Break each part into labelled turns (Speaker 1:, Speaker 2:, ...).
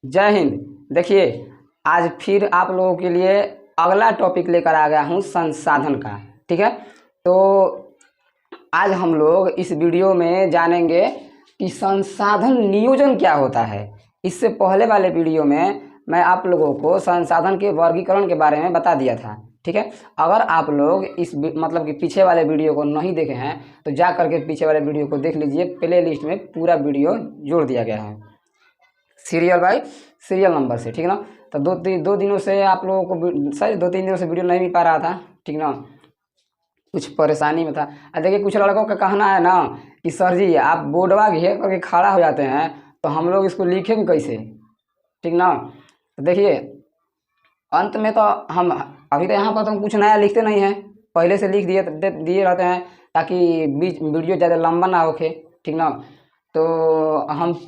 Speaker 1: जय हिंद। देखिए, आज फिर आप लोगों के लिए अगला टॉपिक लेकर आ गया हूँ संसाधन का। ठीक है, तो आज हम लोग इस वीडियो में जानेंगे कि संसाधन नियोजन क्या होता है। इससे पहले वाले वीडियो में मैं आप लोगों को संसाधन के वर्गीकरण के बारे में बता दिया था। ठीक है, अगर आप लोग इस मतलब कि पीछे वाले वीडियो को नहीं देखे हैं तो जा करके पीछे वाले वीडियो को देख लीजिए। प्ले लिस्ट में पूरा वीडियो जोड़ दिया गया है सीरियल बाय सीरियल नंबर से। ठीक है ना, तो दो दिनों से आप लोगों को सर 2-3 दिनों से वीडियो नहीं मिल पा रहा था। ठीक ना, कुछ परेशानी में था। देखिए, कुछ लड़कों का कहना है ना कि सर जी आप बोर्डवा घेर करके खड़ा हो जाते हैं तो हम लोग इसको लिखेंगे कैसे। ठीक ना, तो देखिए अंत में तो हम अभी तो यहाँ पर तो हम कुछ नया लिखते नहीं हैं, पहले से लिख दिए रहते हैं ताकि वीडियो ज़्यादा लंबा ना होके। ठीक ना, तो हम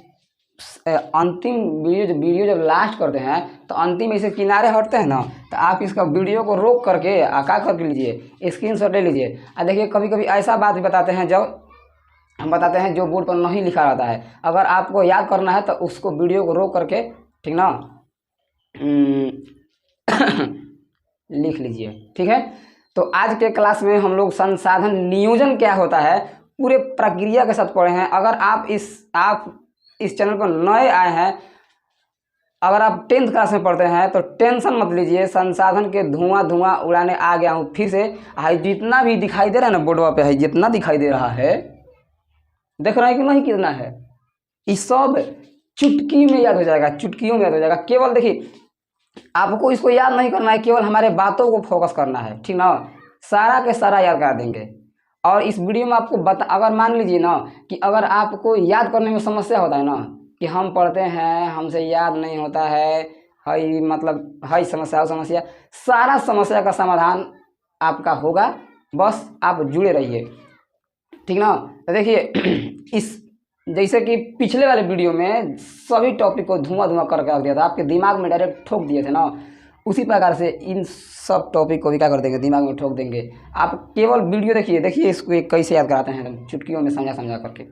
Speaker 1: अंतिम वीडियो जब लास्ट करते हैं तो अंतिम ऐसे किनारे हटते हैं ना, तो आप इसका वीडियो को रोक करके क्या करके लीजिए, स्क्रीनशॉट ले लीजिए। और देखिए कभी कभी ऐसा बात भी बताते हैं जब हम बताते हैं जो बोर्ड पर नहीं लिखा रहता है, अगर आपको याद करना है तो उसको वीडियो को रोक करके ठीक ना लिख लीजिए। ठीक है, तो आज के क्लास में हम लोग संसाधन नियोजन क्या होता है पूरे प्रक्रिया के साथ पढ़े हैं। अगर आप इस चैनल पर नए आए हैं, अगर आप 10th क्लास में पढ़ते हैं तो टेंशन मत लीजिए, संसाधन के धुआं उड़ाने आ गया हूँ फिर से। जितना भी दिखाई दे रहा है ना बोर्डवा पे, जितना दिखाई दे रहा है, देख रहे हैं कि नहीं कितना है, ये सब चुटकी में याद हो जाएगा, चुटकियों में याद हो जाएगा। केवल देखिए आपको इसको याद नहीं करना है, केवल हमारे बातों को फोकस करना है। ठीक ना, सारा के सारा याद करा देंगे। और इस वीडियो में आपको अगर मान लीजिए ना कि अगर आपको याद करने में समस्या होता है ना कि हम पढ़ते हैं हमसे याद नहीं होता है, मतलब समस्या, सारा समस्या का समाधान आपका होगा, बस आप जुड़े रहिए। ठीक ना, तो देखिए इस जैसे कि पिछले वाले वीडियो में सभी टॉपिक को धुआं करके रख दिया था, आपके दिमाग में डायरेक्ट ठोक दिए थे ना, उसी प्रकार से इन सब टॉपिक को भी क्या कर देंगे, दिमाग में ठोक देंगे। आप केवल वीडियो देखिए इसको कैसे याद कराते हैं चुटकियों में समझा करके।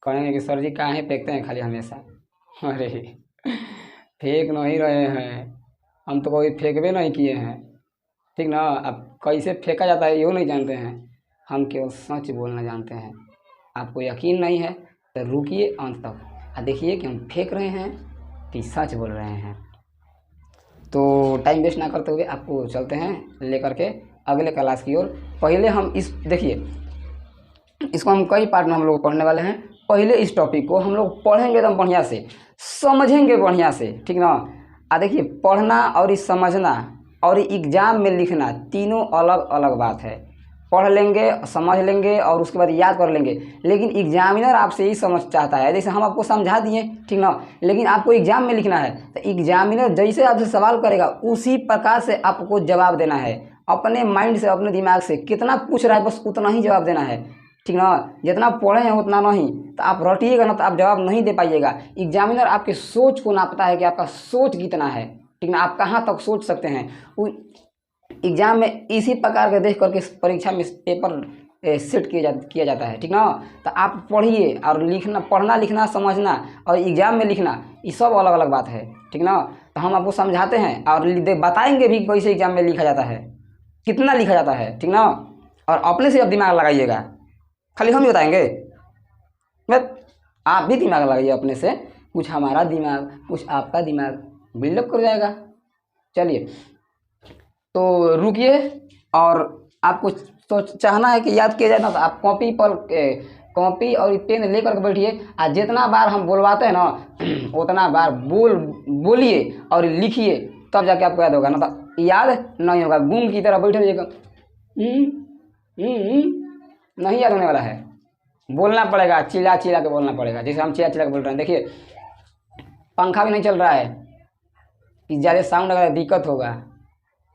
Speaker 1: कहेंगे कि सर जी काहे फेंकते हैं खाली हमेशा। अरे फेंक नहीं रहे हैं, हम तो कोई फेंकबे नहीं किए हैं। ठीक ना, अब कैसे फेंका जाता है ये नहीं जानते हैं, हम केवल सच बोलना जानते हैं। आपको यकीन नहीं है तो रुकिए अंत तक और देखिए कि हम फेंक रहे हैं कि सच बोल रहे हैं। तो टाइम वेस्ट ना करते हुए आपको चलते हैं लेकर के अगले क्लास की ओर। पहले हम देखिए इसको हम कई पार्ट में हम लोग पढ़ने वाले हैं। पहले इस टॉपिक को हम लोग पढ़ेंगे एकदम बढ़िया से, समझेंगे बढ़िया से। ठीक ना, देखिए पढ़ना और समझना और एग्जाम में लिखना तीनों अलग अलग बात है। पढ़ लेंगे, समझ लेंगे और उसके बाद याद कर लेंगे, लेकिन एग्जामिनर आपसे यही समझ चाहता है, जैसे हम आपको समझा दिए ठीक ना, लेकिन आपको एग्जाम में लिखना है तो एग्जामिनर जैसे आपसे सवाल करेगा उसी प्रकार से आपको जवाब देना है। अपने माइंड से, अपने दिमाग से कितना पूछ रहा है बस उतना ही जवाब देना है। ठीक ना, जितना पढ़े हैं उतना नहीं, तो आप रटिएगा ना तो आप जवाब नहीं दे पाइएगा। एग्जामिनर आपके सोच को नापता है कि आपका सोच कितना है। ठीक ना, आप कहाँ तक सोच सकते हैं। एग्जाम में इसी प्रकार के देख करके परीक्षा में पेपर सेट किया जाता है। ठीक ना, तो आप पढ़िए और लिखना, पढ़ना लिखना समझना और एग्जाम में लिखना ये सब अलग अलग बात है। ठीक ना, तो हम आपको समझाते हैं और बताएंगे भी कैसे एग्जाम में लिखा जाता है, कितना लिखा जाता है। ठीक ना, और अपने से अब दिमाग लगाइएगा, खाली हम ही बताएंगे, आप भी दिमाग लगाइए अपने से, कुछ हमारा दिमाग कुछ आपका दिमाग बिल्डअप कर जाएगा। चलिए तो रुकिए, और आपको तो चाहना है कि याद किया जाए ना तो आप कॉपी और पेन लेकर के बैठिए और जितना बार हम बोलवाते हैं ना उतना बार बोलिए और लिखिए, तब जाके आपको याद होगा, ना तो याद नहीं होगा। गुम की तरह बैठे रहिएगा, नहीं याद होने वाला है। बोलना पड़ेगा, चिल्ला के बोलना पड़ेगा, जैसे हम चिल्ला के बोल रहे हैं। देखिए पंखा भी नहीं चल रहा है कि ज़्यादा साउंड अगर दिक्कत होगा।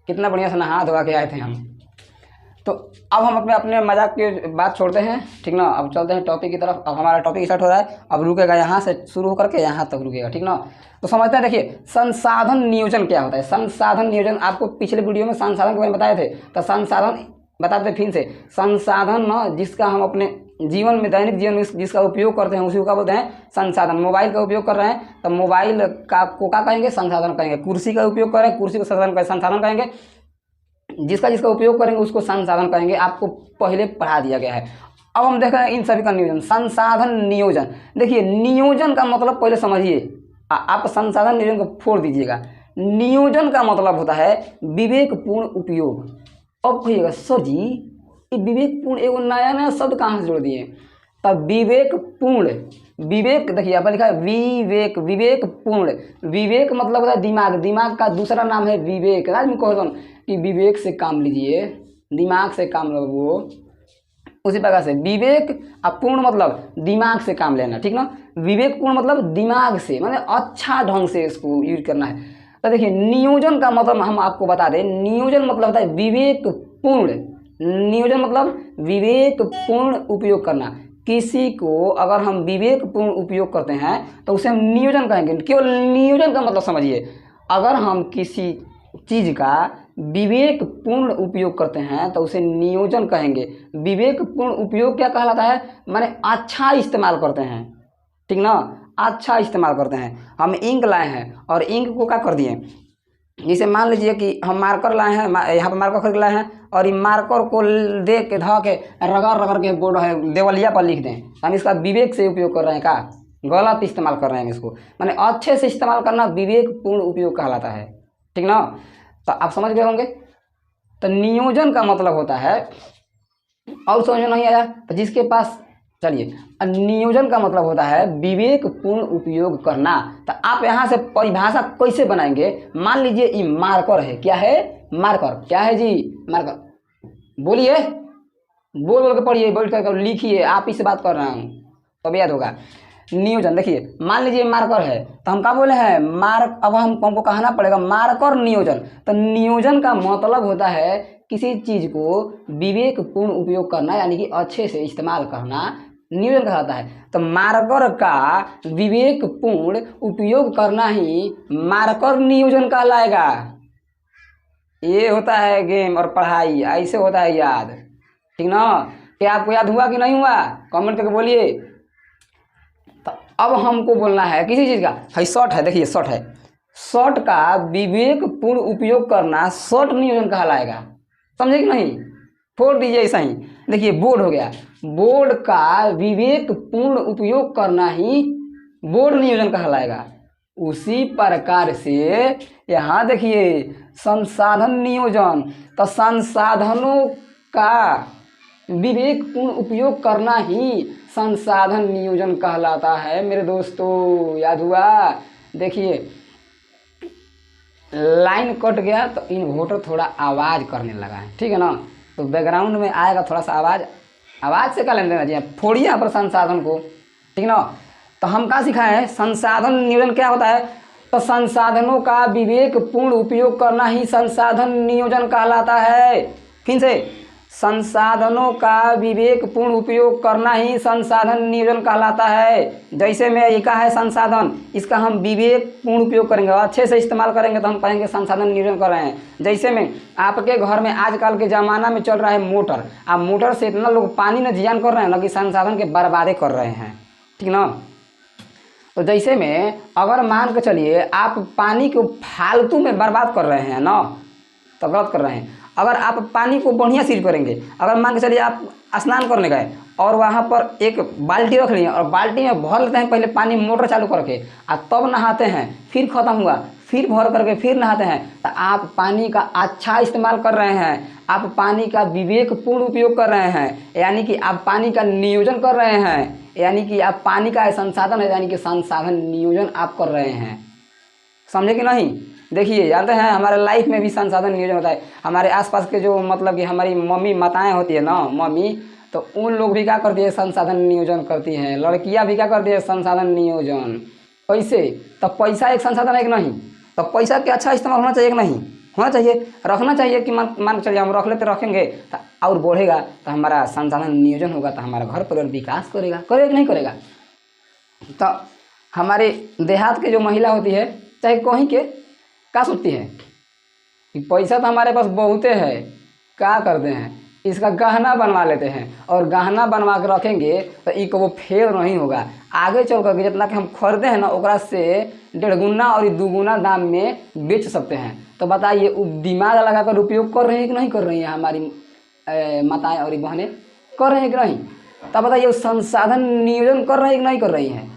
Speaker 1: कितना बढ़िया से नहा धोवा के आए थे हम। तो अब हम अपने मजाक की बात छोड़ते हैं। ठीक ना, अब चलते हैं टॉपिक की तरफ। अब हमारा टॉपिक स्टार्ट हो रहा है, अब रुकेगा यहाँ से शुरू होकर के यहाँ तक रुकेगा। ठीक ना, तो समझते हैं। देखिए संसाधन नियोजन क्या होता है। संसाधन नियोजन आपको पिछले वीडियो में संसाधन के बारे में बताए थे, तो संसाधन बताते फिर से। संसाधन न जिसका हम अपने जीवन में, दैनिक जीवन में जिसका उपयोग करते हैं उसी को क्या बोलते हैं? संसाधन। मोबाइल का उपयोग कर रहे हैं तो मोबाइल का को क्या कहेंगे? संसाधन कहेंगे। कुर्सी का उपयोग कर रहे हैं, कुर्सी को संसाधन कहेंगे। जिसका जिसका उपयोग करेंगे उसको संसाधन कहेंगे। आपको पहले पढ़ा दिया गया है। अब हम देख रहे हैं इन सभी का नियोजन। संसाधन नियोजन, देखिए नियोजन का मतलब पहले समझिए। आप संसाधन नियोजन को छोड़ दीजिएगा। नियोजन का मतलब होता है विवेकपूर्ण उपयोग। अब कहिएगा सर जी ये विवेकपूर्ण एगो नया नया शब्द कहाँ से जोड़ दिए? तब विवेकपूर्ण, विवेक देखिए यहाँ पर लिखा है विवेक, विवेकपूर्ण। विवेक मतलब होता है दिमाग, दिमाग का दूसरा नाम है विवेक। आज मैं कहता हूँ कि विवेक से काम लीजिए, दिमाग से काम लो, वो उसी प्रकार से विवेक और पूर्ण मतलब दिमाग से काम लेना, ठीक ना। विवेकपूर्ण मतलब दिमाग से, माने अच्छा ढंग से इसको यूज करना है। तो देखिए नियोजन का मतलब हम आपको बता दें, नियोजन मतलब होता है विवेकपूर्ण। नियोजन मतलब विवेकपूर्ण उपयोग करना। किसी को अगर हम विवेकपूर्ण उपयोग करते हैं तो उसे हम नियोजन कहेंगे। केवल नियोजन का मतलब समझिए, अगर हम किसी चीज़ का विवेकपूर्ण उपयोग करते हैं तो उसे नियोजन कहेंगे। विवेकपूर्ण उपयोग क्या कहलाता है? माने अच्छा इस्तेमाल करते हैं, ठीक ना, अच्छा इस्तेमाल करते हैं। हम इंक लाए हैं और इंक को क्या कर दिए, जैसे मान लीजिए कि हम मार्कर लाए हैं, यहाँ पर मार्कर खरीद लाए हैं और इन मार्कर को दे के धा के रगड़ रगड़ के बोर्ड है देवलिया पर लिख दें, हम इसका विवेक से उपयोग कर रहे हैं, का गलत इस्तेमाल कर रहे हैं इसको। माने अच्छे से इस्तेमाल करना विवेकपूर्ण उपयोग कहलाता है, ठीक ना। तो आप समझ गए होंगे। तो नियोजन का मतलब होता है, और समझ में नहीं आया तो जिसके पास, चलिए, नियोजन का मतलब होता है विवेकपूर्ण उपयोग करना। तो आप यहाँ से परिभाषा कैसे बनाएंगे? मान लीजिए ये मार्कर है, क्या है? मार्कर। क्या है जी? मार्कर। बोलिए, बोल बोल के पढ़िए, बोल कर लिखिए, आप इससे बात कर रहा हूँ तब याद होगा। नियोजन देखिए, मान लीजिए मार्कर है तो हम क्या बोले हैं? मार्क। अब हमको कहना पड़ेगा मार्कर नियोजन। तो नियोजन का मतलब होता है किसी चीज को विवेकपूर्ण उपयोग करना, यानी कि अच्छे से इस्तेमाल करना, नियोजन कहलाता है। तो मार्कर का विवेकपूर्ण उपयोग करना ही मार्कर नियोजन कहलाएगा। ये होता है गेम और पढ़ाई, ऐसे होता है याद, ठीक ना। क्या आपको याद हुआ कि नहीं हुआ? कमेंट करके बोलिए। तो अब हमको बोलना है किसी चीज़ का, है शॉर्ट है, देखिए शॉर्ट है, शॉर्ट का विवेकपूर्ण उपयोग करना शॉर्ट नियोजन कहलाएगा। समझे कि नहीं? छोड़ दीजिए ऐसा ही। देखिए बोर्ड हो गया, बोर्ड का विवेकपूर्ण उपयोग करना ही बोर्ड नियोजन कहलाएगा। उसी प्रकार से यहाँ देखिए संसाधन नियोजन, तो संसाधनों का विवेकपूर्ण उपयोग करना ही संसाधन नियोजन कहलाता है मेरे दोस्तों। याद हुआ? देखिए लाइन कट गया तो इन्वर्टर थोड़ा आवाज़ करने लगा है, ठीक है ना। तो बैकग्राउंड में आएगा थोड़ा सा आवाज़, आवाज़ से क्या लेना देना चाहिए, फोड़िए यहाँ पर संसाधन को, ठीक ना। तो हम क्या सिखाए हैं? संसाधन नियोजन क्या होता है? तो संसाधनों का विवेकपूर्ण उपयोग करना ही संसाधन नियोजन कहलाता है। फिर से, संसाधनों का विवेकपूर्ण उपयोग करना ही संसाधन नियोजन कहलाता है। जैसे में ये का है संसाधन, इसका हम विवेकपूर्ण उपयोग करेंगे, अच्छे से इस्तेमाल करेंगे तो हम कहेंगे संसाधन नियोजन कर रहे हैं। जैसे में आपके घर में आजकल के ज़माना में चल रहा है मोटर, आप मोटर से इतना लोग पानी न जियान कर रहे हैं ना कि संसाधन के बर्बादे कर रहे हैं, ठीक ना। तो जैसे में अगर मान के चलिए आप पानी को फालतू में बर्बाद कर रहे हैं ना, तो गलत कर रहे हैं। अगर आप पानी को बढ़िया चीज करेंगे, अगर मान के चलिए आप स्नान करने गए और वहाँ पर एक बाल्टी रख लिए और बाल्टी में भर लेते हैं पहले पानी मोटर चालू करके, और तब नहाते हैं, फिर खत्म हुआ फिर भर करके फिर नहाते हैं, तो आप पानी का अच्छा इस्तेमाल कर रहे हैं, आप पानी का विवेकपूर्ण उपयोग कर रहे हैं, यानी कि आप पानी का नियोजन कर रहे हैं, यानी कि आप पानी का संसाधन है, यानी कि संसाधन नियोजन आप कर रहे हैं। समझे कि नहीं? देखिए जानते हैं हमारे लाइफ में भी संसाधन नियोजन होता है। हमारे आसपास के जो मतलब कि हमारी मम्मी माताएं होती है ना, मम्मी, तो उन लोग भी क्या करती है? संसाधन नियोजन करती हैं। लड़कियां भी क्या करती है? संसाधन नियोजन। कैसे? तो पैसा एक संसाधन है कि नहीं? तो पैसा के अच्छा इस्तेमाल होना चाहिए कि नहीं? होना चाहिए, रखना चाहिए कि मान चलिए हम रख लेते रखेंगे तो और बढ़ेगा, तो हमारा संसाधन नियोजन होगा, तो हमारा घर परिवार विकास करेगा, करेगा कि नहीं करेगा? तो हमारे देहात के जो महिला होती है, चाहे कहीं के, क्या सोचती है कि पैसा तो हमारे पास बहुते है, क्या करते हैं? इसका गहना बनवा लेते हैं और गहना बनवा के रखेंगे तो ई को वो फेल नहीं होगा। आगे चल करके जितना कि हम खरीदे हैं ना ओकरा से 1.5 गुना और 2 गुना दाम में बेच सकते हैं। तो बताइए दिमाग लगा कर उपयोग कर रहे हैं कि नहीं कर रही हैं हमारी माताएं और बहनें, कर रहे हैं कि नहीं? तब बताइए संसाधन नियोजन कर रहे हैं कि नहीं कर रही हैं,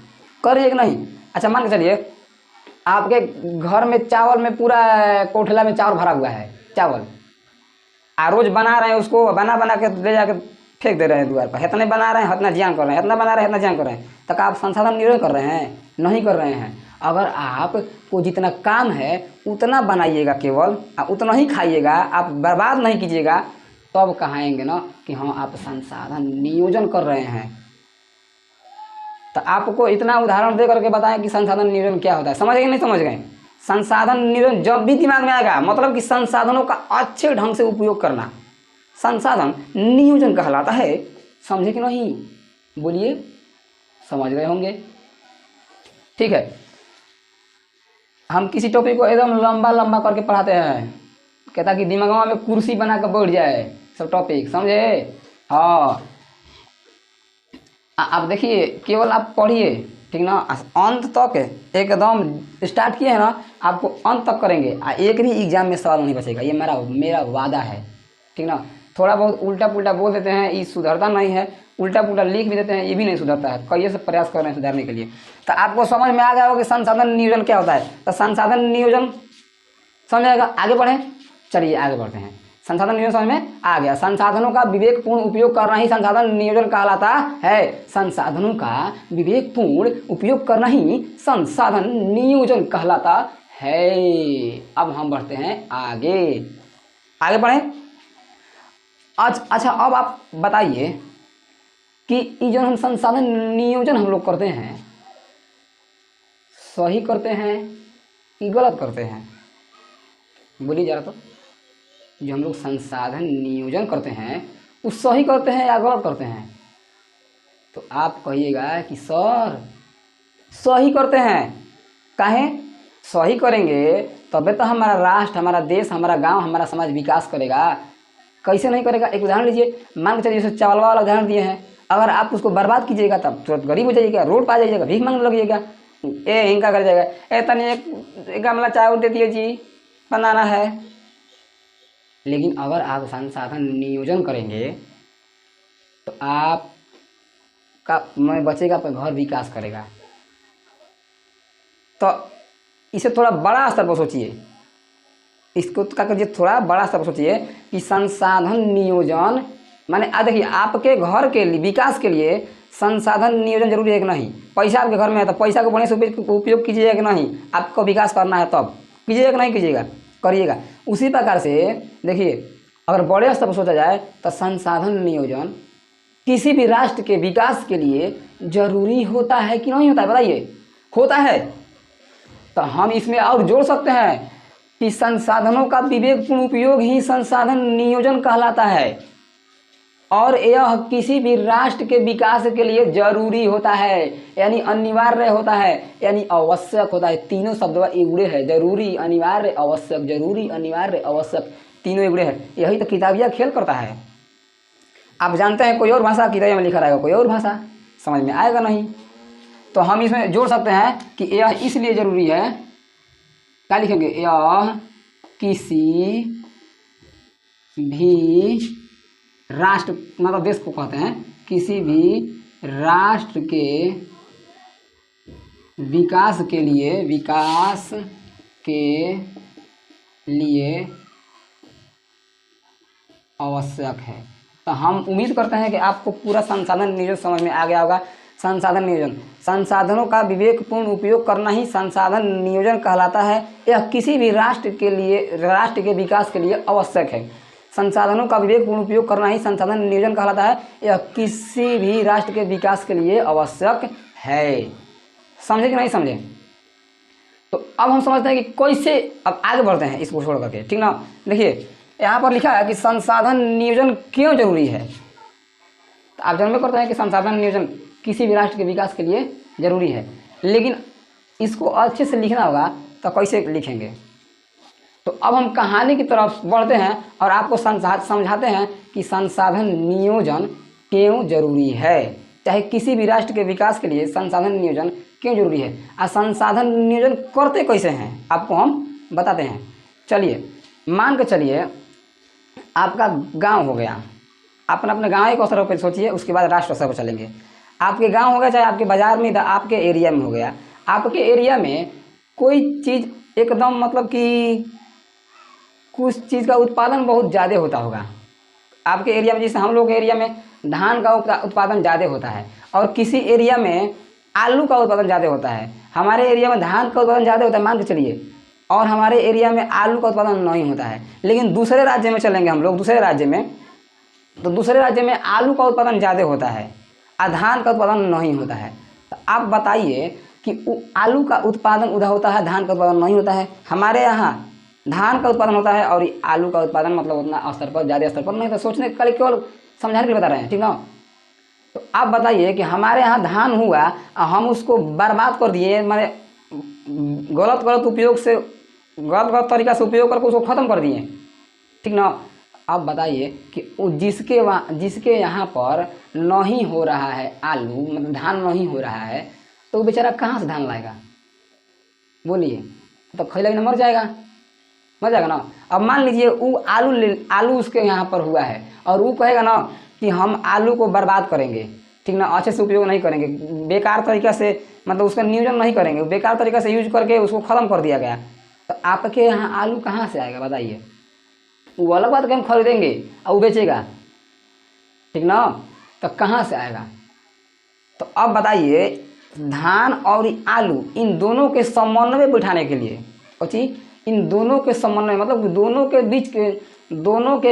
Speaker 1: कर रही है कि नहीं? अच्छा मान के चलिए आपके घर में चावल में पूरा कोठला में चावल भरा हुआ है, चावल रोज बना रहे हैं, उसको बना बना के ले जाकर फेंक दे रहे हैं द्वार पर, इतने बना रहे हैं इतना जियान कर रहे हैं, इतना बना रहे हैं इतना जियान कर रहे हैं, तक आप संसाधन नियोजन कर रहे हैं? नहीं कर रहे हैं। अगर आपको जितना काम है उतना बनाइएगा केवल, उतना ही खाइएगा, आप बर्बाद नहीं कीजिएगा, तब कहेंगे ना कि हाँ आप संसाधन नियोजन कर रहे हैं। तो आपको इतना उदाहरण दे करके बताएं कि संसाधन नियोजन क्या होता है, समझ गए नहीं समझ गए? संसाधन नियोजन जब भी दिमाग में आएगा मतलब कि संसाधनों का अच्छे ढंग से उपयोग करना संसाधन नियोजन कहलाता है। समझे कि नहीं? बोलिए, समझ गए होंगे। ठीक है, हम किसी टॉपिक को एकदम लंबा लंबा करके पढ़ाते हैं, कहता कि दिमाग में कुर्सी बना कर बैठ जाए सब टॉपिक, समझे? हाँ, आप देखिए केवल आप पढ़िए, ठीक ना, अंत तक एकदम स्टार्ट किए हैं ना, आपको अंत तक करेंगे, एक भी एग्जाम में सवाल नहीं बचेगा, ये मेरा वादा है, ठीक ना। थोड़ा बहुत उल्टा पुल्टा बोल देते हैं, ये सुधरता नहीं है, उल्टा पुल्टा लिख भी देते हैं, ये भी नहीं सुधरता है, कई से प्रयास कर रहे हैं सुधारने के लिए। तो आपको समझ में आ गया होगा कि संसाधन नियोजन क्या होता है। तो संसाधन नियोजन समझ आएगा, आगे बढ़ें, चलिए आगे बढ़ते हैं। संसाधन नियोजन समझ में आ गया। संसाधनों का विवेकपूर्ण उपयोग करना ही संसाधन नियोजन कहलाता है। संसाधनों का विवेकपूर्ण उपयोग करना ही संसाधन नियोजन कहलाता है। अब हम बढ़ते हैं आगे, आगे बढ़ें। अच्छा अब आप बताइए कि ये जो हम संसाधन नियोजन हम लोग करते हैं, सही करते हैं कि गलत करते हैं? बोलिए जरा। तो जो हम लोग संसाधन नियोजन करते हैं वो सही करते हैं या गलत करते हैं? तो आप कहिएगा कि सर सही करते हैं। काहे? सही करेंगे तबे तो हमारा राष्ट्र, हमारा देश, हमारा गांव, हमारा समाज विकास करेगा। कैसे नहीं करेगा? एक उदाहरण लीजिए, मान के चलिए जैसे चावल वाला उदाहरण दिए हैं, अगर आप उसको बर्बाद कीजिएगा तब तुरंत गरीब हो जाइएगा, रोड पर आ जाइएगा, भीख मांगने लगेगा, इनका कर जाएगा, तनी एक गमला चावल दे दिए जी, बनाना है। लेकिन अगर आप संसाधन नियोजन करेंगे तो आपका बचेगा, आपका घर विकास करेगा। तो इसे थोड़ा बड़ा स्तर पर सोचिए, इसको क्या करिए, थोड़ा बड़ा स्तर पर सोचिए कि संसाधन नियोजन माने देखिए आपके घर के लिए विकास के लिए संसाधन नियोजन जरूरी है कि नहीं? पैसा आपके घर में है तो पैसा को बढ़िया से उपयोग कीजिएगा कि नहीं? आपको विकास करना है तब कीजिएगा कि नहीं कीजिएगा? करिएगा। उसी प्रकार से देखिए अगर बड़े स्तर पर सोचा जाए तो संसाधन नियोजन किसी भी राष्ट्र के विकास के लिए जरूरी होता है कि नहीं होता है? बताइए, होता है। तो हम इसमें और जोड़ सकते हैं कि संसाधनों का विवेकपूर्ण उपयोग ही संसाधन नियोजन कहलाता है और यह किसी भी राष्ट्र के विकास के लिए जरूरी होता है, यानी अनिवार्य होता है, यानी आवश्यक होता है। तीनों शब्द इगुड़े हैं, जरूरी, अनिवार्य, आवश्यक। जरूरी, अनिवार्य, आवश्यक, तीनों इगुड़े हैं। यही तो किताबिया खेल करता है। आप जानते हैं कोई और भाषा किताब में लिखा रहेगा, कोई और भाषा, समझ में आएगा नहीं। तो हम इसमें जोड़ सकते हैं कि यह इसलिए जरूरी है, क्या लिखेंगे, यह किसी भी राष्ट्र मतलब देश को कहते हैं, किसी भी राष्ट्र के विकास के लिए आवश्यक है। तो हम उम्मीद करते हैं कि आपको पूरा संसाधन नियोजन समझ में आ गया होगा। संसाधन नियोजन, संसाधनों का विवेकपूर्ण उपयोग करना ही संसाधन नियोजन कहलाता है। यह किसी भी राष्ट्र के विकास के लिए आवश्यक है। संसाधनों का विवेकपूर्ण उपयोग करना ही संसाधन नियोजन कहलाता है। यह किसी भी राष्ट्र के विकास के लिए आवश्यक है। समझे कि नहीं समझे? तो अब हम समझते हैं कि कैसे, अब आगे बढ़ते हैं इसको छोड़ करके, ठीक ना। देखिए यहाँ पर लिखा है कि संसाधन नियोजन क्यों जरूरी है। तो आप जन्म करते हैं कि संसाधन नियोजन किसी भी राष्ट्र के विकास के लिए जरूरी है, लेकिन इसको अच्छे से लिखना होगा। तो कैसे लिखेंगे? तो अब हम कहानी की तरफ बढ़ते हैं और आपको समझाते हैं कि संसाधन नियोजन क्यों जरूरी है। चाहे किसी भी राष्ट्र के विकास के लिए संसाधन नियोजन क्यों जरूरी है और संसाधन नियोजन करते कैसे हैं आपको हम बताते हैं। चलिए मान के चलिए आपका गांव हो गया, अपना अपने गांव के स्तर पर सोचिए, उसके बाद राष्ट्र स्तर पर चलेंगे। आपके गांव हो गया, चाहे आपके बाज़ार में, आपके एरिया में हो गया। आपके एरिया में कोई चीज़ एकदम मतलब कि कुछ चीज़ का उत्पादन बहुत ज़्यादा होता होगा आपके एरिया में। जैसे हम लोग के एरिया में धान का उत्पादन ज़्यादा होता है और किसी एरिया में आलू का उत्पादन ज़्यादा होता है। हमारे एरिया में धान का उत्पादन ज़्यादा होता है मान के चलिए, और हमारे एरिया में आलू का उत्पादन नहीं होता है। लेकिन दूसरे राज्य में चलेंगे हम लोग, दूसरे राज्य में, तो दूसरे राज्य में आलू का उत्पादन ज़्यादा होता है और धान का उत्पादन नहीं होता है। तो आप बताइए कि आलू का उत्पादन उधर होता है, धान का उत्पादन नहीं होता है। हमारे यहाँ धान का उत्पादन होता है और आलू का उत्पादन मतलब उतना स्तर पर, ज़्यादा स्तर पर नहीं। तो सोचने के लिए केवल समझाने के लिए बता रहे हैं, ठीक ना। तो आप बताइए कि हमारे यहाँ धान हुआ और हम उसको बर्बाद कर दिए, माने गलत उपयोग से, गलत तरीका से उपयोग करके उसको ख़त्म कर दिए, ठीक ना। अब बताइए कि जिसके यहाँ पर नहीं हो रहा है आलू, मतलब धान नहीं हो रहा है, तो वो बेचारा कहाँ से धान लाएगा बोलिए। तो खैला बिना मर जाएगा ना। अब मान लीजिए वो आलू उसके यहाँ पर हुआ है और वो कहेगा ना कि हम आलू को बर्बाद करेंगे, ठीक ना, अच्छे से उपयोग नहीं करेंगे, बेकार तरीक़ा से, मतलब उसका नियोजन नहीं करेंगे, बेकार तरीक़ा से यूज करके उसको ख़त्म कर दिया गया। तो आपके यहाँ आलू कहाँ से आएगा बताइए। वो अलग बात कि हम खरीदेंगे और वो बेचेगा, ठीक ना, तो कहाँ से आएगा। तो अब बताइए धान और आलू इन दोनों के समन्वय बिठाने के लिए, इन दोनों के समन्वय मतलब दोनों के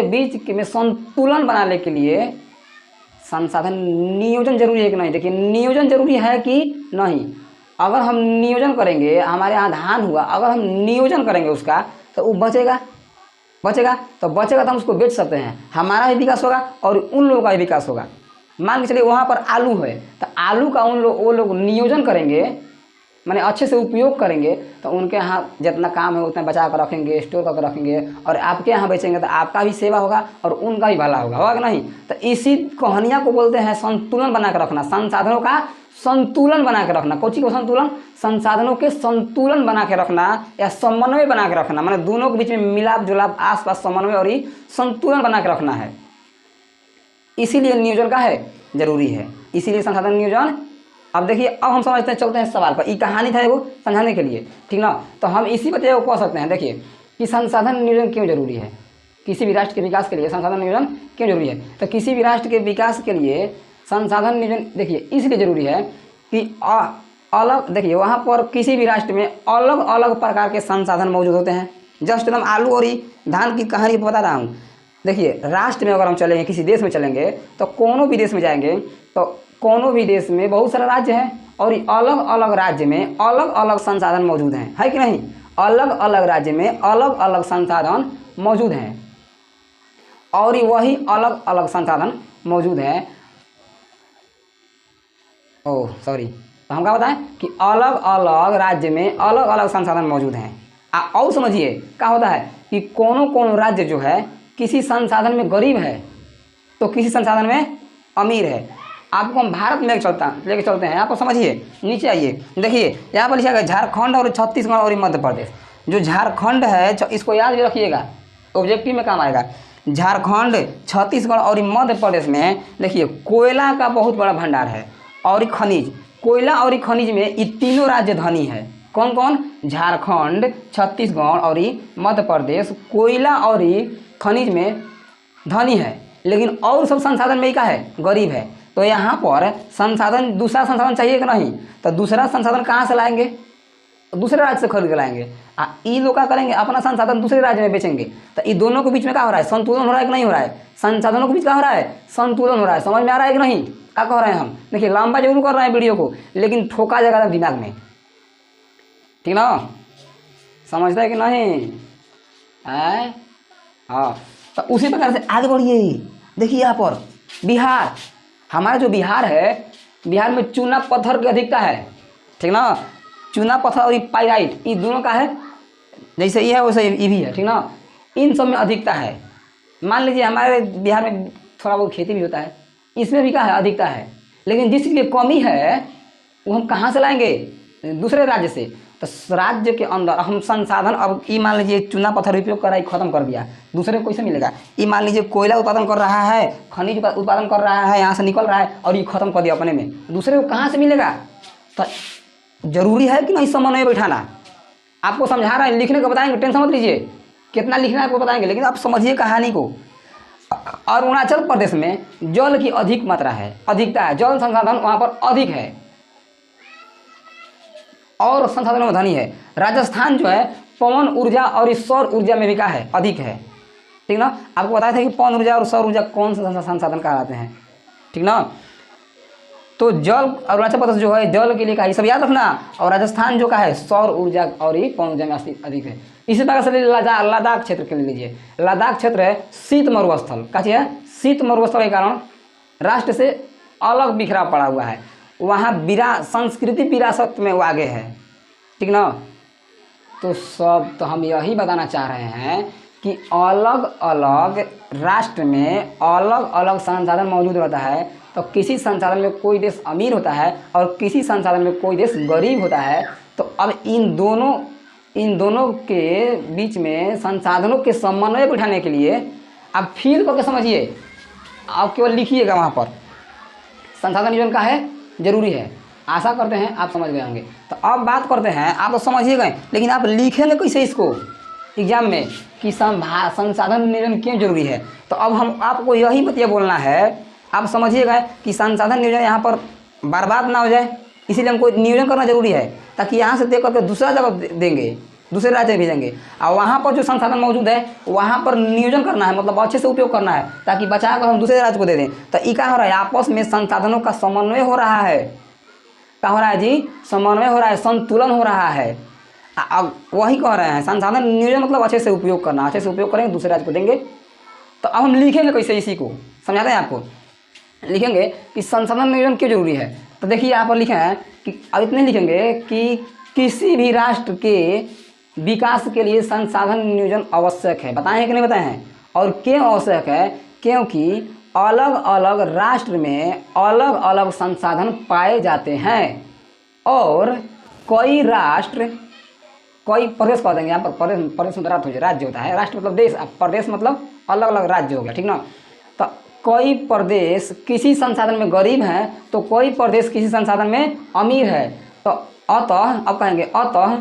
Speaker 1: बीच में संतुलन बनाने के लिए संसाधन नियोजन जरूरी है कि नहीं। देखिए नियोजन जरूरी है कि नहीं। अगर हम नियोजन करेंगे, हमारे यहाँ धान हुआ, अगर हम नियोजन करेंगे उसका तो वो बचेगा तो हम उसको बेच सकते हैं, हमारा भी विकास होगा और उन लोगों का भी विकास होगा। मान के चलिए वहाँ पर आलू है तो आलू का वो लोग नियोजन करेंगे, माने अच्छे से उपयोग करेंगे, तो उनके यहाँ जितना काम है उतना बचा कर रखेंगे, स्टोर करके रखेंगे और आपके यहाँ बेचेंगे तो आपका भी सेवा होगा और उनका भी भला होगा कि नहीं। तो इसी कहानियाँ को बोलते हैं संतुलन बना कर रखना, संसाधनों का संतुलन बना के रखना। कोची को संतुलन, संसाधनों के संतुलन बना के रखना या समन्वय बना के रखना, माने दोनों के बीच में मिलाप जुलाप, आसपास समन्वय और ही संतुलन बना के रखना है। इसीलिए नियोजन का है जरूरी है, इसीलिए संसाधन नियोजन। अब देखिए अब हम समझते हैं, चलते हैं सवाल पर। ये कहानी था वो समझाने के लिए, ठीक ना। तो हम इसी बच्चे को कह सकते हैं, देखिए कि संसाधन नियोजन क्यों जरूरी है। किसी भी राष्ट्र के विकास के लिए संसाधन नियोजन क्यों जरूरी है। तो किसी भी राष्ट्र के विकास के लिए संसाधन नियोजन देखिए इसलिए जरूरी है कि अलग, देखिए वहाँ पर किसी भी राष्ट्र में अलग अलग प्रकार के संसाधन मौजूद होते हैं। जस्ट एकदम आलू और धान की कहानी बता रहा हूँ। देखिए राष्ट्र में अगर हम चलेंगे, किसी देश में चलेंगे, तो कोनो भी देश में जाएंगे तो कोनो भी देश में बहुत सारा राज्य है और अलग अलग राज्य में अलग अलग संसाधन मौजूद हैं, है कि नहीं। अलग अलग राज्य में अलग अलग संसाधन मौजूद हैं और वही अलग अलग संसाधन मौजूद हैं। ओह सॉरी, तो हम क्या बताएं कि अलग अलग राज्य में अलग अलग संसाधन मौजूद हैं। और समझिए क्या होता है कि कोनो राज्य जो है किसी संसाधन में गरीब है तो किसी संसाधन में अमीर है। आपको हम भारत में लेके चलते हैं, यहाँ पर समझिए, नीचे आइए, देखिए यहाँ पर लिखा गया झारखंड और छत्तीसगढ़ और मध्य प्रदेश। जो झारखंड है इसको याद रखिएगा, ऑब्जेक्टिव में काम आएगा। झारखंड, छत्तीसगढ़ और मध्य प्रदेश में देखिए कोयला का बहुत बड़ा भंडार है और खनिज, कोयला और खनिज में ये तीनों राज्य धनी है। कौन कौन, झारखंड, छत्तीसगढ़ और मध्य प्रदेश कोयला और खनिज में धनी है, लेकिन और सब संसाधन में क्या है, गरीब है। तो यहाँ पर संसाधन, दूसरा संसाधन चाहिए कि नहीं, तो दूसरा संसाधन कहाँ से लाएंगे, दूसरे राज्य से खरीद के लाएंगे। ये लोग क्या करेंगे, अपना संसाधन दूसरे राज्य में बेचेंगे। तो ये दोनों के बीच में क्या हो रहा है, संतुलन हो रहा है कि नहीं हो रहा है, संसाधनों के बीच क्या हो रहा है, संतुलन हो रहा है। समझ में आ रहा है कि नहीं, क्या कह रहे हैं हम। देखिए लंबा जरूर कर रहे हैं वीडियो को, लेकिन ठोका जाएगा दिमाग में, ठीक ना, समझता है कि नहीं है। हाँ, तो उसी प्रकार से आगे बढ़िए। देखिए यहाँ पर बिहार, हमारा जो बिहार है, बिहार में चूना पत्थर की अधिकता है, ठीक ना, चूना पत्थर और पाइराइट, ये दोनों का है जैसे ये है वैसे ये भी है, ठीक ना। इन सब में अधिकता है। मान लीजिए हमारे बिहार में थोड़ा बहुत खेती भी होता है, इसमें भी क्या है, अधिकता है। लेकिन जिस चीज़ की कमी है वो हम कहाँ से लाएंगे, दूसरे राज्य से। तो राज्य के अंदर हम संसाधन, अब ये मान लीजिए चूना पत्थर उपयोग कर रहा है, खत्म कर दिया, दूसरे को कैसे मिलेगा। ये मान लीजिए कोयला उत्पादन कर रहा है, खनिज उत्पादन कर रहा है, यहाँ से निकल रहा है और ये खत्म कर दिया अपने में, दूसरे को कहाँ से मिलेगा। तो जरूरी है कि नहीं समन्वय बैठाना। आपको समझा रहा है, लिखने को बताएंगे, टेंशन मत लीजिए, कितना लिखना है आपको बताएंगे, लेकिन आप समझिए कहानी को। अरुणाचल प्रदेश में जल की अधिक मात्रा है, अधिकता है, जल संसाधन वहाँ पर अधिक है और संसाधनों में धनी है। राजस्थान जो है पवन ऊर्जा और सौर ऊर्जा में भी क्या है, अधिक है, ठीक ना। आपको बताया था कि पवन ऊर्जा और सौर ऊर्जा कौन से संसाधन कहलाते हैं, ठीक ना। तो जल अरुणाचल प्रदेश जो है जल के लिए का ये सब याद रखना, और राजस्थान जो का है सौर ऊर्जा और ये पवन ऊर्जा में अधिक है। इसी प्रकार से लद्दाख क्षेत्र के लिए लीजिए, लद्दाख क्षेत्र है शीत मरुस्थल, क्या चीज़ है, शीत मरुस्थल के कारण राष्ट्र से अलग बिखरा पड़ा हुआ है, वहाँ संस्कृति विरासत में वो आगे है, ठीक ना। तो सब तो हम यही बताना चाह रहे हैं कि अलग अलग राष्ट्र में अलग अलग संसाधन मौजूद रहता है। तो किसी संसाधन में कोई देश अमीर होता है और किसी संसाधन में कोई देश गरीब होता है। तो अब इन दोनों के बीच में संसाधनों के समन्वय बिठाने के लिए आप फील करके समझिए, आप केवल लिखिएगा वहाँ पर संसाधन नियोजन का है, जरूरी है। आशा करते हैं आप समझ गए होंगे। तो अब बात करते हैं, आप तो समझिए गए, लेकिन आप लिखेंगे कैसे इसको एग्जाम में कि संसाधन नियोजन क्यों जरूरी है। तो अब हम आपको यही बतिया बोलना है, आप समझिएगा कि संसाधन नियोजन यहाँ पर बर्बाद ना हो जाए, इसीलिए हमको नियोजन करना जरूरी है, ताकि यहाँ से देख करके दूसरा जगह देंगे, दूसरे राज्य में भेजेंगे, और वहाँ पर जो संसाधन मौजूद है वहाँ पर नियोजन करना है, मतलब अच्छे से उपयोग करना है, ताकि बचा कर हम दूसरे राज्य को दे दें। तो ये क्या हो रहा है, आपस में संसाधनों का समन्वय हो रहा है। क्या हो रहा है जी, समन्वय हो रहा है, संतुलन हो रहा है। अब वही कह रहे हैं संसाधन नियोजन मतलब अच्छे से उपयोग करना, अच्छे से उपयोग करेंगे दूसरे राज्य को देंगे। तो अब हम लिखेंगे कैसे, इसी को समझाते हैं आपको। लिखेंगे कि संसाधन नियोजन क्यों जरूरी है। तो देखिए यहाँ पर लिखे हैं कि अब इतने लिखेंगे कि किसी भी राष्ट्र के विकास के लिए संसाधन नियोजन आवश्यक है। बताएं हैं कि नहीं बताए हैं, और क्यों आवश्यक है, क्योंकि अलग अलग राष्ट्र में अलग अलग संसाधन पाए जाते हैं, और कई राष्ट्र, कई प्रदेश कह देंगे यहाँ पर, प्रदेश मतलब राज्य होता है, राष्ट्र मतलब देश, प्रदेश मतलब अलग अलग राज्य हो गया, ठीक ना। तो कई प्रदेश किसी संसाधन में गरीब हैं, तो कोई प्रदेश किसी संसाधन में अमीर है। तो अतः अब कहेंगे, अतः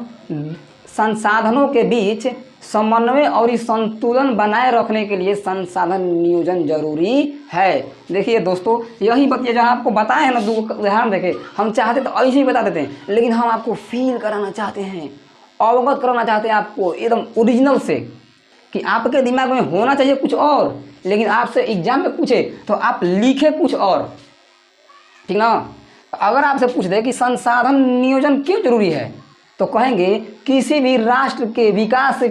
Speaker 1: संसाधनों के बीच समन्वय और इस संतुलन बनाए रखने के लिए संसाधन नियोजन जरूरी है। देखिए दोस्तों, यही बतिया जो आपको बताए हैं ना, दो उदाहरण देखे, हम चाहते तो ऐसे ही बता देते हैं, लेकिन हम आपको फील कराना चाहते हैं, अवगत कराना चाहते हैं आपको एकदम ओरिजिनल से, कि आपके दिमाग में होना चाहिए कुछ और, लेकिन आपसे एग्जाम में पूछे तो आप लिखे कुछ और, ठीक ना। अगर आपसे पूछ दे कि संसाधन नियोजन क्यों जरूरी है, तो कहेंगे किसी भी राष्ट्र के विकास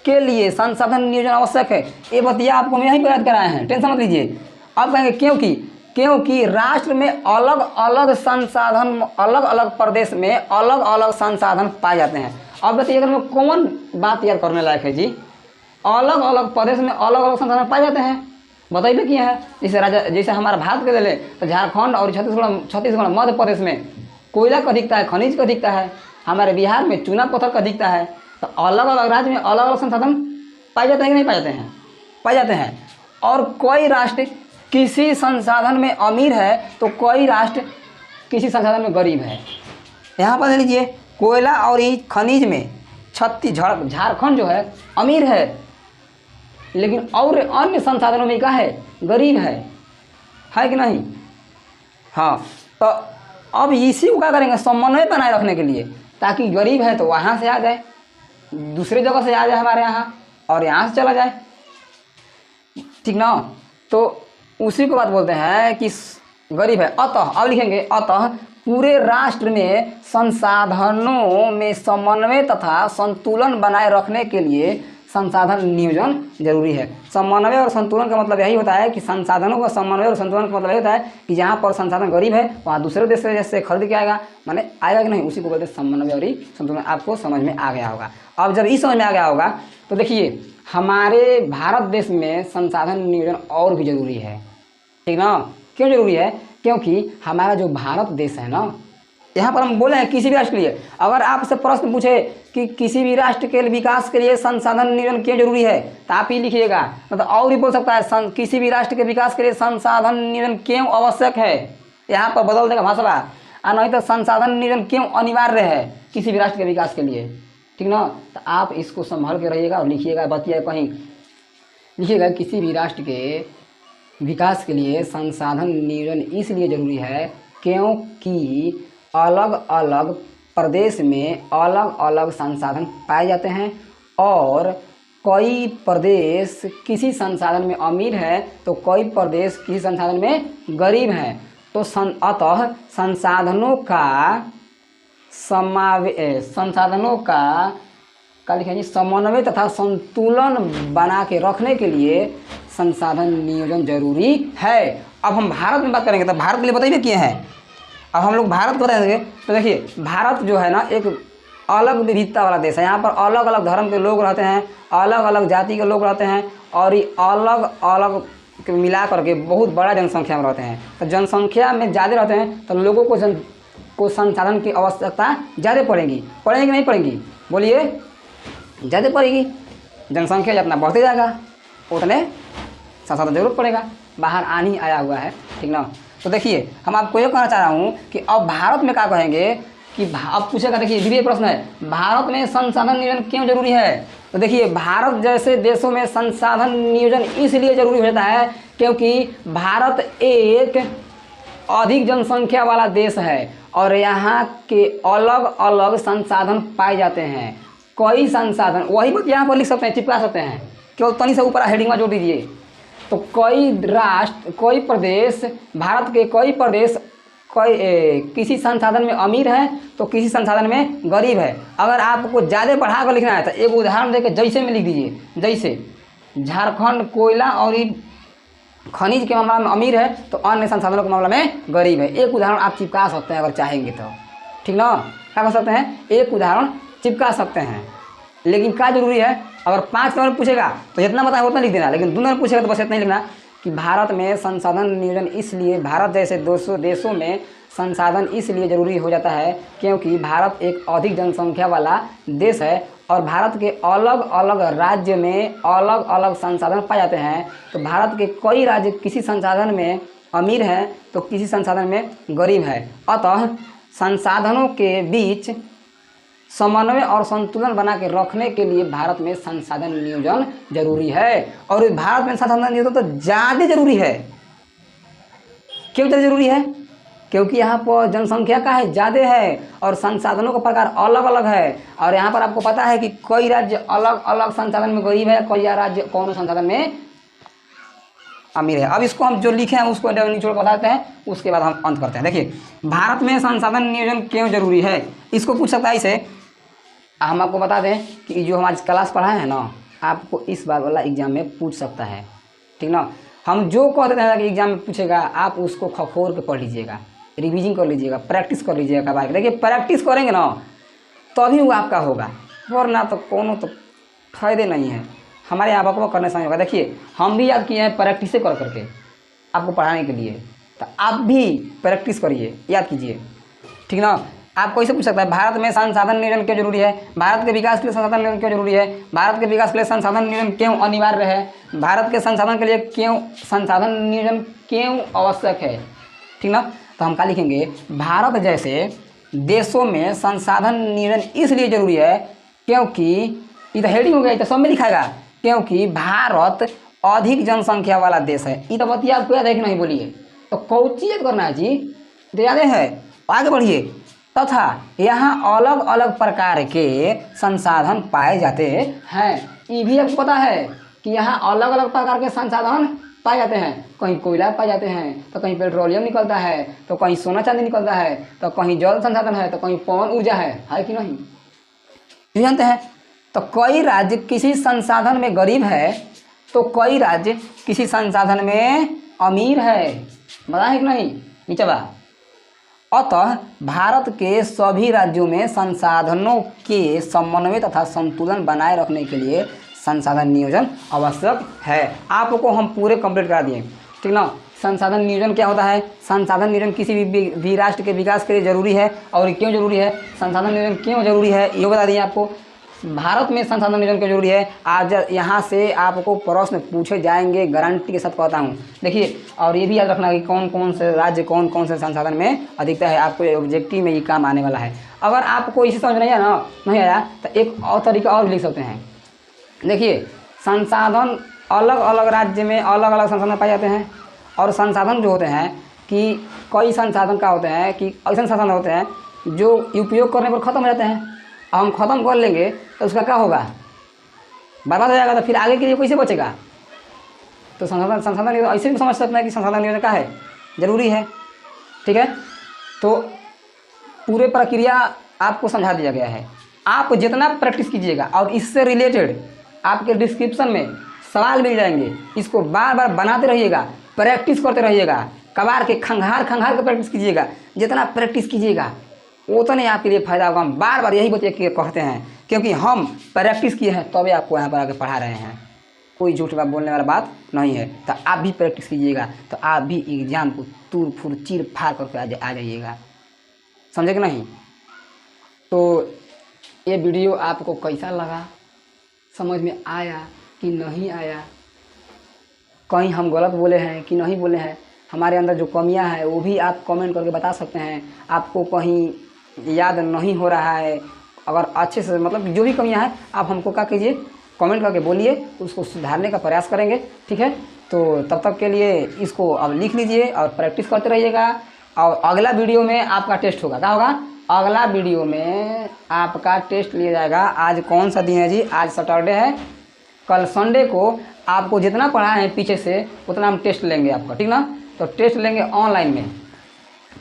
Speaker 1: के लिए संसाधन नियोजन आवश्यक है। ये बतिया आपको मैं यहीं पर याद कराए हैं, टेंशन मत लीजिए। अब कहेंगे क्योंकि राष्ट्र में अलग अलग संसाधन, अलग अलग प्रदेश में अलग अलग संसाधन पाए जाते हैं। अब बताइए अगर में कौन बात याद करने लायक है जी, अलग अलग प्रदेश में अलग अलग संसाधन पाए जाते हैं, बताइए किए हैं। जैसे हमारा भारत के ले लें तो झारखंड और छत्तीसगढ़ मध्य प्रदेश में कोयला का अधिकता है, खनिज का अधिकता है, हमारे बिहार में चूना पत्थर का अधिकता है। तो अलग अलग राज्य में अलग अलग संसाधन पाए जाते हैं कि नहीं पाए जाते हैं, पाए जाते हैं। और कोई राष्ट्र किसी संसाधन में अमीर है तो कोई राष्ट्र किसी संसाधन में गरीब है। यहाँ पर ले लीजिए, कोयला और ये खनिज में झारखंड जो है अमीर है, लेकिन और अन्य संसाधनों में क्या है, गरीब है कि नहीं। हाँ, तो अब इसी को क्या करेंगे, समन्वय बनाए रखने के लिए, ताकि गरीब है तो वहाँ से आ जाए, दूसरे जगह से आ जाए हमारे यहाँ, और यहाँ से चला जाए, ठीक ना। तो उसी को बात बोलते हैं कि गरीब है। अतः अब लिखेंगे, अतः पूरे राष्ट्र में संसाधनों में समन्वय तथा संतुलन बनाए रखने के लिए संसाधन नियोजन जरूरी है। समन्वय और संतुलन का मतलब यही होता है कि संसाधनों का समन्वय और संतुलन का मतलब यही होता है कि जहाँ पर संसाधन गरीब है वहाँ दूसरे देश से जैसे खरीद के आएगा, माने आएगा कि नहीं, उसी को बोलते हैं समन्वय और संतुलन। आपको समझ में आ गया होगा। अब जब इस समझ में आ गया होगा तो देखिए हमारे भारत देश में संसाधन नियोजन और भी जरूरी है, ठीक ना। क्यों जरूरी है? क्योंकि हमारा जो भारत देश है ना, यहाँ पर हम बोले हैं किसी भी राष्ट्र के लिए, अगर आपसे प्रश्न पूछे कि किसी भी राष्ट्र के विकास के लिए संसाधन नियोजन क्यों जरूरी है, तो आप ही लिखिएगा। मतलब और भी बोल सकता है किसी भी राष्ट्र के विकास के लिए संसाधन नियोजन क्यों आवश्यक है, यहाँ पर बदल देगा भाषा, और नहीं तो संसाधन नियोजन क्यों अनिवार्य है किसी भी राष्ट्र के विकास के लिए, ठीक ना। तो आप इसको संभाल के रहिएगा और लिखिएगा, बतिया कहीं लिखिएगा किसी भी राष्ट्र के विकास के लिए संसाधन नियोजन इसलिए जरूरी है क्योंकि अलग अलग प्रदेश में अलग अलग संसाधन पाए जाते हैं और कई प्रदेश किसी संसाधन में अमीर है तो कई प्रदेश किसी संसाधन में गरीब हैं। तो अतः संसाधनों का लिखिए समन्वय तथा संतुलन बना के रखने के लिए संसाधन नियोजन जरूरी है। अब हम भारत में बात करेंगे तो भारत के लिए बताइए किए हैं। अब हम लोग भारत को रहेंगे तो देखिए भारत जो है ना एक अलग विविधता वाला देश है। यहाँ पर अलग अलग धर्म के लोग रहते हैं, अलग अलग जाति के लोग रहते हैं और ये अलग अलग मिला करके बहुत बड़ा जनसंख्या में रहते हैं। तो जनसंख्या में ज़्यादा रहते हैं तो लोगों को संसाधन की आवश्यकता ज़्यादा पड़ेगी कि नहीं पड़ेगी, बोलिए ज़्यादा पड़ेगी। जनसंख्या जितना बढ़ते जाएगा उतने संसाधन जरूरत पड़ेगा, बाहर आनी आया हुआ है, ठीक ना। तो देखिए हम आपको ये कहना चाह रहा हूँ कि अब भारत में क्या कहेंगे कि अब पूछेगा, देखिए ये प्रश्न है, भारत में संसाधन नियोजन क्यों जरूरी है। तो देखिए भारत जैसे देशों में संसाधन नियोजन इसलिए जरूरी होता है क्योंकि भारत एक अधिक जनसंख्या वाला देश है और यहाँ के अलग अलग संसाधन पाए जाते हैं। कई संसाधन, वही बात यहाँ पर लिख सकते हैं, चिपका सकते हैं, केवल तनी से ऊपर हेडिंग में जोड़ दीजिए। तो कई राष्ट्र, कई प्रदेश, भारत के कई प्रदेश किसी संसाधन में अमीर है तो किसी संसाधन में गरीब है। अगर आपको ज़्यादा बढ़ा कर लिखना है तो एक उदाहरण देकर जैसे में लिख दीजिए, जैसे झारखंड कोयला और खनिज के मामला में अमीर है तो अन्य संसाधनों के मामला में गरीब है। एक उदाहरण आप चिपका सकते हैं अगर चाहेंगे तो, ठीक ना। क्या कर सकते हैं, एक उदाहरण चिपका सकते हैं। लेकिन क्या जरूरी है, अगर 5 नंबर पूछेगा तो जितना बताया उतना लिख देना, लेकिन 2 नंबर पूछेगा तो बस इतना ही लिखना कि भारत में संसाधन नियोजन इसलिए, भारत जैसे 200 देशों में संसाधन इसलिए जरूरी हो जाता है क्योंकि भारत एक अधिक जनसंख्या वाला देश है और भारत के अलग अलग राज्य में अलग अलग संसाधन पाए जाते हैं। तो भारत के कई राज्य किसी संसाधन में अमीर हैं तो किसी संसाधन में गरीब है। अतः संसाधनों के बीच समन्वय और संतुलन बना के रखने के लिए भारत में संसाधन नियोजन जरूरी है। और भारत में संसाधन नियोजन तो ज़्यादा जरूरी है। क्यों जरूरी है? क्योंकि यहाँ पर जनसंख्या का है ज़्यादा है और संसाधनों का प्रकार अलग अलग है। और यहाँ पर आपको पता है कि कई राज्य अलग अलग संसाधन में गरीब है, कई राज्य कौन संसाधन में अमीर है। अब इसको हम जो लिखे हैं उसको निचोड़ बताते हैं, उसके बाद हम अंत करते हैं। देखिए भारत में संसाधन नियोजन क्यों जरूरी है, इसको पूछ सकता है। इसे हम आपको बता दें कि जो हम आज क्लास पढ़ाए हैं ना, आपको इस बार वाला एग्जाम में पूछ सकता है, ठीक ना। हम जो कह देते हैं कि एग्जाम में पूछेगा, आप उसको खखोर के पढ़ लीजिएगा, रिवीजन कर लीजिएगा, प्रैक्टिस कर लीजिएगा। बार देखिए प्रैक्टिस करेंगे ना तभी वो आपका होगा, वरना तो कोनो तो फायदे नहीं है। हमारे यहाँ बकबक करने समय होगा। देखिए हम भी याद किए हैं प्रैक्टिस कर करके आपको पढ़ाने के लिए, तो आप भी प्रैक्टिस करिए, याद कीजिए, ठीक ना। आपको इसे पूछ सकता है भारत में संसाधन नियोजन क्यों जरूरी है, भारत के विकास के लिए संसाधन नियोजन क्यों जरूरी है, भारत के विकास के लिए संसाधन नियोजन क्यों अनिवार्य है, भारत के संसाधन के लिए क्यों संसाधन नियोजन क्यों आवश्यक है, ठीक ना। तो हम क्या लिखेंगे, भारत जैसे देशों में संसाधन नियोजन इसलिए जरूरी है क्योंकि, इधर हेडिंग हो गया, इधर सब में लिखाएगा, क्योंकि भारत अधिक जनसंख्या वाला देश है। ये तो बतिया आपको याद है कि नहीं, बोलिए। तो कौची याद करना है जी, तो याद है, आगे बढ़िए। तथा यहाँ अलग अलग प्रकार के संसाधन पाए जाते हैं। ये भी आपको पता है कि यहाँ अलग अलग प्रकार के संसाधन पाए जाते हैं। कहीं कोयला पाए जाते हैं तो कहीं पेट्रोलियम निकलता है, तो कहीं सोना चांदी निकलता है, तो कहीं जल संसाधन है, तो कहीं पवन ऊर्जा है कि नहीं, जानते हैं। तो कई राज्य किसी संसाधन में गरीब है तो कई राज्य किसी संसाधन में अमीर है, बता है कि नहीं, नीचे बा। अतः भारत के सभी राज्यों में संसाधनों के समन्वय तथा संतुलन बनाए रखने के लिए संसाधन नियोजन आवश्यक है। आपको हम पूरे कंप्लीट करा दिए, ठीक ना। संसाधन नियोजन क्या होता है? संसाधन नियोजन किसी भी राष्ट्र के विकास के लिए जरूरी है। और क्यों जरूरी है? संसाधन नियोजन क्यों जरूरी है ये बता दिए आपको। भारत में संसाधन नियोजन क्यों जरूरी है, आज यहाँ से आपको प्रश्न पूछे जाएंगे, गारंटी के साथ कहता हूँ। देखिए, और ये भी याद रखना कि कौन कौन से राज्य कौन कौन से संसाधन में अधिकता है, आपको ऑब्जेक्टिव में ये काम आने वाला है। अगर आपको इसी समझ नहीं आया नहीं आया तो एक और तरीका और लिख सकते हैं। देखिए, संसाधन अलग अलग राज्य में अलग अलग संसाधन पाए जाते हैं। और संसाधन जो होते हैं कि कई संसाधन का होते हैं कि ऐसे संसाधन होते हैं जो उपयोग करने पर ख़त्म हो जाते हैं। अब हम ख़त्म कर लेंगे तो उसका क्या होगा? बर्बाद हो जाएगा। तो फिर आगे के लिए कैसे बचेगा? तो संसाधन ऐसे भी समझ सकते हैं कि संसाधन नियोजन क्या है, जरूरी है, ठीक है। तो पूरे प्रक्रिया आपको समझा दिया गया है। आप जितना प्रैक्टिस कीजिएगा और इससे रिलेटेड आपके डिस्क्रिप्शन में सवाल मिल जाएंगे, इसको बार बार बनाते रहिएगा, प्रैक्टिस करते रहिएगा, कबार के खंगार के प्रैक्टिस कीजिएगा। जितना प्रैक्टिस कीजिएगा उतना ही आपके लिए फ़ायदा होगा। हम बार बार यही बच्चे कहते हैं, क्योंकि हम प्रैक्टिस किए हैं तभी आपको यहाँ पर आके पढ़ा रहे हैं। कोई झूठ बात बोलने वाला बात नहीं है। तो आप भी प्रैक्टिस कीजिएगा तो आप भी एग्जाम को तूर फूर चीर फाड़ करके आ जाइएगा, समझे कि नहीं। तो ये वीडियो आपको कैसा लगा, समझ में आया कि नहीं आया, कहीं हम गलत बोले हैं कि नहीं बोले हैं, हमारे अंदर जो कमियां हैं वो भी आप कमेंट करके बता सकते हैं। आपको कहीं याद नहीं हो रहा है, अगर अच्छे से मतलब जो भी कमियां हैं आप हमको क्या कीजिए, कमेंट करके बोलिए, उसको सुधारने का प्रयास करेंगे, ठीक है। तो तब तक के लिए इसको अब लिख लीजिए और प्रैक्टिस करते रहिएगा। और अगला वीडियो में आपका टेस्ट होगा, क्या होगा? अगला वीडियो में आपका टेस्ट लिया जाएगा। आज कौन सा दिन है जी? आज सैटरडे है। कल संडे को आपको जितना पढ़ा है पीछे से उतना हम टेस्ट लेंगे आपका, ठीक ना। तो टेस्ट लेंगे ऑनलाइन में,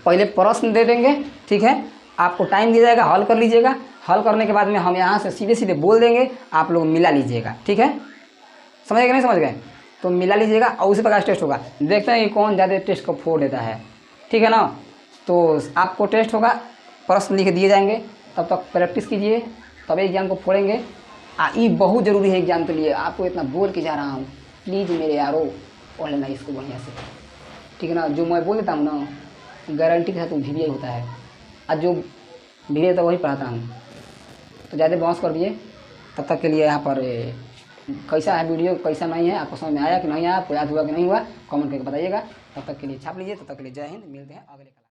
Speaker 1: पहले प्रश्न दे देंगे, ठीक है। आपको टाइम दिया जाएगा, हल कर लीजिएगा। हल करने के बाद में हम यहाँ से सीधे सीधे बोल देंगे, आप लोग मिला लीजिएगा, ठीक है। समझ गए नहीं समझ गए? तो मिला लीजिएगा और उसी प्रकार टेस्ट होगा। देखते हैं कि कौन ज़्यादा टेस्ट को फोड़ देता है, ठीक है ना। तो आपको टेस्ट होगा, प्रश्न लिख दिए जाएंगे, तब तक प्रैक्टिस कीजिए, तभी एग्जाम को फोड़ेंगे। ये बहुत ज़रूरी है एग्जाम के लिए। आपको इतना बोल के जा रहा हूँ, प्लीज़ मेरे यारो पढ़ लेना इसको बढ़िया से, ठीक है ना। जो मैं बोल देता हूँ ना, गारंटी के साथ वो वीडियो होता है, और जो वीडियो तो वही पढ़ाता हूँ। तो ज़्यादा बहस कर दिए। तब तक के लिए यहाँ पर कैसा है वीडियो, कैसा नहीं है, आपको समझ में आया कि नहीं आया, आपको याद हुआ कि नहीं हुआ, कमेंट करके बताइएगा। तब तक के लिए छाप लीजिए। तब तक के लिए जय हिंद, मिलते हैं अगले